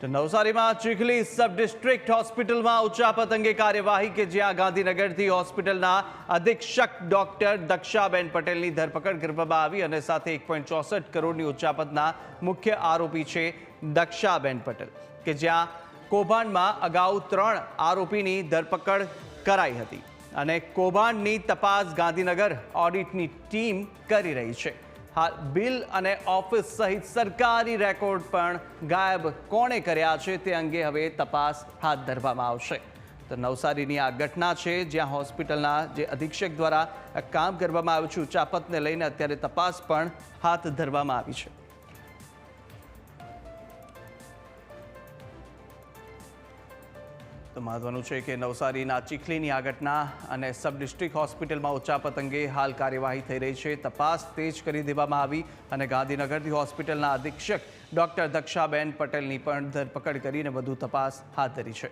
તો નવસારીમાં Chikhli sub district હોસ્પિટલમાં ઉચ્ચાપત અંગે કાર્યવાહી કે જ્યાં ગાંધીનગરથી હોસ્પિટલના અધિક્ષક ડોક્ટર દક્ષાબેન પટેલની ધરપકડ કરવામાં આવી અને સાથે 1.64 કરોડની ઉચ્ચાપતના મુખ્ય આરોપી છે દક્ષાબેન પટેલ કે જ્યાં કૌભાંડમાં અગાઉ 3 આરોપીની ધરપકડ કરાઈ હતી અને કૌભાંડની તપાસ ગાંધીનગર ઓડિટની ટીમ કરી રહી છે। હાલ બિલ અને ઓફિસ સહિત સરકારી રેકોર્ડ પણ ગાયબ કોણે કર્યા છે તે અંગે હવે તપાસ હાથ ધરવામાં આવશે। તો નવસારીની આ ઘટના છે જ્યાં હોસ્પિટલના જે અધિક્ષક દ્વારા કામ કરવામાં આવ્યું છે ઉચ્ચાપતને લઈને અત્યારે તપાસ પણ હાથ ધરવામાં આવી છે। તો મહત્વનું છે કે નવસારીના ચીખલીની આ ઘટના અને સબ ડિસ્ટ્રિક્ટ હોસ્પિટલમાં ઉચ્ચાપત અંગે હાલ કાર્યવાહી થઈ રહી છે। તપાસ તેજ કરી દેવામાં આવી અને ગાંધીનગરથી હોસ્પિટલના અધિક્ષક ડોક્ટર દક્ષાબેન પટેલની પણ ધરપકડ કરીને વધુ તપાસ હાથ ધરી છે।